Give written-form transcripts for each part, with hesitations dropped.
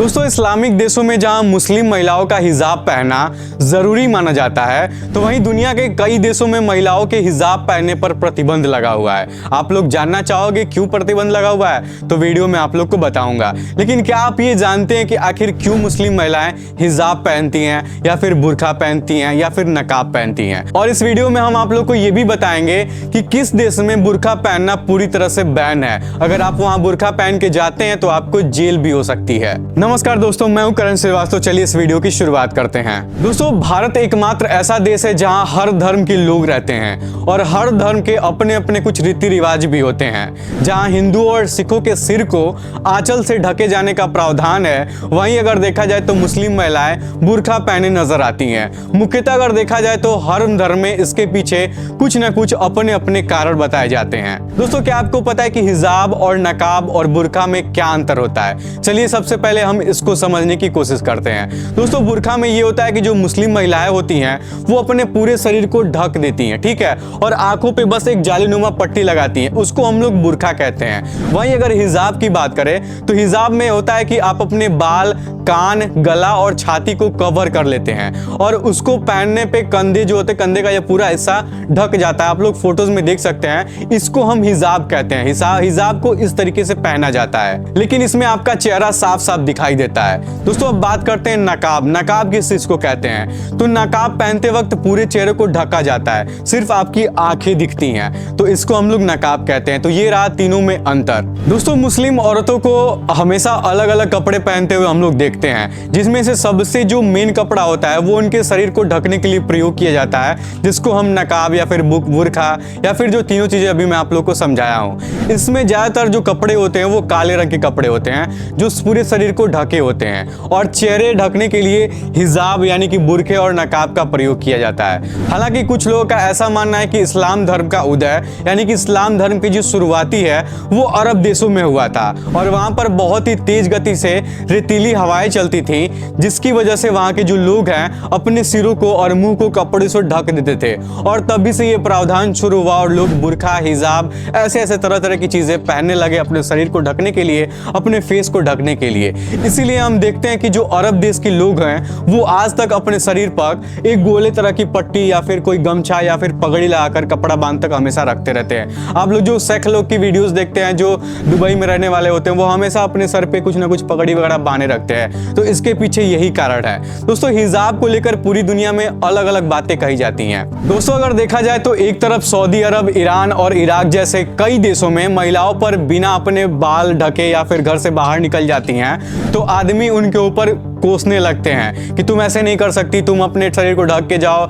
दोस्तों, इस्लामिक देशों में जहां मुस्लिम महिलाओं का हिजाब पहनना जरूरी माना जाता है, तो वहीं दुनिया के कई देशों में महिलाओं के हिजाब पहनने पर प्रतिबंध लगा हुआ है। आप लोग जानना चाहोगे क्यों प्रतिबंध लगा हुआ है, तो वीडियो में आप लोग को बताऊंगा। लेकिन क्या आप ये जानते हैं कि आखिर क्यों मुस्लिम महिलाएं हिजाब पहनती हैं या फिर बुर्का पहनती हैं या फिर नकाब पहनती हैं? और इस वीडियो में हम आप लोग को ये भी बताएंगे कि किस देश में बुर्का पहनना पूरी तरह से बैन है। अगर आप वहां बुर्का पहन के जाते हैं तो आपको जेल भी हो सकती है। नमस्कार दोस्तों, मैं हूं करण श्रीवास्तव। चलिए इस वीडियो की शुरुआत करते हैं। दोस्तों, भारत एकमात्र ऐसा देश है जहां हर धर्म के लोग रहते हैं और हर धर्म के अपने अपने कुछ रीति रिवाज भी होते हैं। जहां हिंदुओं और सिखों के सिर को आंचल से ढके जाने का प्रावधान है, वहीं अगर देखा जाए तो मुस्लिम महिलाएं बुर्का पहने नजर आती हैं। मुख्यतः अगर देखा जाए तो हर धर्म में इसके पीछे कुछ न कुछ अपने अपने कारण बताए जाते हैं। दोस्तों, क्या आपको पता है कि हिजाब और नकाब और बुर्का में क्या अंतर होता है? चलिए सबसे पहले हम इसको समझने की कोशिश करते हैं। दोस्तों, बुर्का में ये होता है कि जो मुस्लिम महिलाएं होती हैं वो अपने पूरे शरीर को ढक देती हैं, ठीक है, और आंखों पे बस एक जालीनुमा पट्टी लगाती हैं, उसको हम लोग बुर्का कहते हैं। वहीं अगर हिजाब की बात करें तो हिजाब में होता है कि आप अपने बाल, कान, गला और छाती को कवर कर लेते हैं और उसको पहनने पे कंधे जो होते हैं, कंधे का ये पूरा हिस्सा ढक जाता है। आप लोग फोटोज में देख सकते हैं, इसको हम हिजाब कहते हैं। हिजाब को इस तरीके से पहना जाता है, लेकिन इसमें आपका चेहरा साफ साफ दिखाई देता है। दोस्तों, अब बात करते हैं नकाब। नकाब किस चीज को कहते हैं? तो नकाब पहनते वक्त पूरे चेहरे को ढका जाता है, सिर्फ आपकी आंखें दिखती हैं, तो इसको हम लोग नकाब कहते हैं। तो ये रहा तीनों में अंतर। दोस्तों, मुस्लिम औरतों को हमेशा अलग अलग कपड़े पहनते हुए हम लोग देखते हैं, जिसमें से सबसे जो मेन कपड़ा होता है वो उनके शरीर को ढकने के लिए प्रयोग किया जाता है, जिसको हम नकाब या फिर बुर्का या फिर जो तीनों चीजें अभी मैं आप लोग को समझाया हूं। इसमें ज्यादातर जो कपड़े होते हैं वो काले रंग के कपड़े होते हैं जो पूरे शरीर को ढके होते हैं, और चेहरे ढकने के लिए हिजाब यानी कि बुर्के और नकाब का प्रयोग किया जाता है। हालांकि कुछ लोगों का ऐसा मानना है कि इस्लाम धर्म का उदय यानी कि इस्लाम धर्म की जो शुरुआती है वो अरब देशों में हुआ था, और वहां पर बहुत ही तेज गति से रेतीली हवाएं चलती थी, जिसकी वजह से वहां के जो लोग हैं अपने सिरों को और मुंह को कपड़े से ढक देते थे, और तभी से ये प्रावधान शुरू हुआ और लोग बुर्का, हिजाब ऐसे ऐसे तरह तरह की चीजें पहनने लगे अपने शरीर को ढकने के लिए, अपने फेस को ढकने के लिए। इसीलिए हम देखते हैं कि जो अरब देश के लोग हैं वो आज तक अपने शरीर पर एक गोले तरह की पट्टी या फिर कोई गमछा या फिर पगड़ी लगाकर कपड़ा बांध तक हमेशा रखते रहते हैं। आप लोग जो शेख लोग की वीडियोस देखते हैं, जो दुबई में रहने वाले होते हैं, वो हमेशा अपने सर पे कुछ ना कुछ पगड़ी वगैरह बांधे रखते हैं, तो इसके पीछे यही कारण है। दोस्तों, हिजाब को लेकर पूरी दुनिया में अलग अलग बातें कही जाती हैं। दोस्तों, अगर देखा जाए तो एक तरफ सऊदी अरब, ईरान और इराक जैसे कई देशों में महिलाओं पर बिना अपने बाल ढके या फिर घर से बाहर निकल जाती हैं तो आदमी उनके ऊपर कोसने लगते हैं कि तुम ऐसे नहीं कर सकती, तुम अपने शरीर को ढक के जाओ,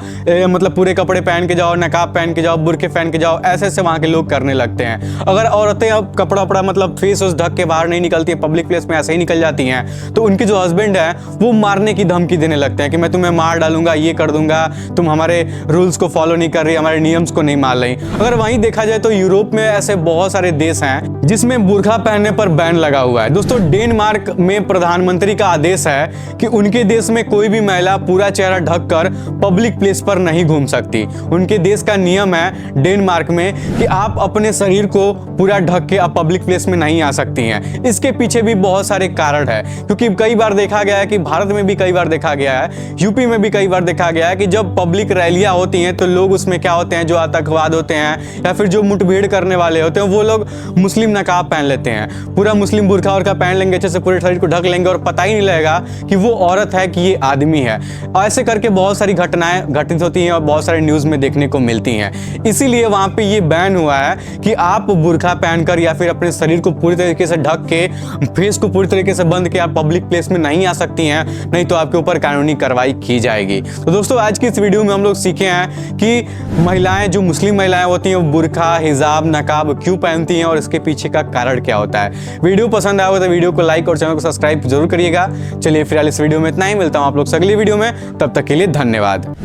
मतलब पूरे कपड़े पहन के जाओ, नकाब पहन के जाओ, बुर्के पहन के जाओ, ऐसे ऐसे वहाँ के लोग करने लगते हैं। अगर औरतें अब कपड़ा वपड़ा मतलब फेस उस ढक के बाहर नहीं निकलती है, पब्लिक प्लेस में ऐसे ही निकल जाती हैं, तो उनके जो हस्बैंड है वो मारने की धमकी देने लगते हैं कि मैं तुम्हें मार डालूंगा, ये कर दूंगा, तुम हमारे रूल्स को फॉलो नहीं कर रही, हमारे नियम्स को नहीं मान रही। अगर वहीं देखा जाए तो यूरोप में ऐसे बहुत सारे देश हैं जिसमें बुर्का पहनने पर बैन लगा हुआ है। दोस्तों, डेनमार्क में प्रधानमंत्री का आदेश है कि उनके देश में कोई भी महिला पूरा चेहरा ढककर पब्लिक प्लेस पर नहीं घूम सकती। उनके देश का नियम है डेनमार्क में कि आप अपने शरीर को पूरा ढक के आप पब्लिक प्लेस में नहीं आ सकती हैं। इसके पीछे भी बहुत सारे कारण है, क्योंकि कई बार देखा गया है कि भारत में भी कई बार देखा गया है, यूपी में भी कई बार देखा गया है कि जब पब्लिक रैलियां होती हैं तो लोग उसमें क्या होते हैं, जो आतंकवाद होते हैं या फिर जो मुठभेड़ करने वाले होते हैं, वो लोग मुस्लिम नकाब पहन लेते हैं, पूरा मुस्लिम बुर्का और का पहन लेंगे, अच्छे से पूरे शरीर को ढक लेंगे और पता ही नहीं लगेगा कि वो औरत है कि ये आदमी है। ऐसे करके बहुत सारी घटनाएं घटित होती हैं और बहुत सारे न्यूज में देखने को मिलती हैं। इसीलिए वहां पे ये बैन हुआ है कि आप बुर्का पहनकर या फिर अपने शरीर को पूरी तरीके से ढक के, फेस को पूरी तरीके से बंद के आप पब्लिक प्लेस में नहीं आ सकती हैं, नहीं तो आपके ऊपर कानूनी कार्रवाई की जाएगी। तो दोस्तों, आज की इस वीडियो में हम लोग सीखे हैं कि महिलाएं, जो मुस्लिम महिलाएं होती हैं, वो बुर्का, हिजाब, नकाब क्यों पहनती हैं और इसके पीछे का कारण क्या होता है। वीडियो पसंद आया हो तो वीडियो को लाइक और चैनल को सब्सक्राइब जरूर करिएगा। चलिए फिलहाल इस वीडियो में इतना ही, मिलता हूं आप लोग से अगली वीडियो में, तब तक के लिए धन्यवाद।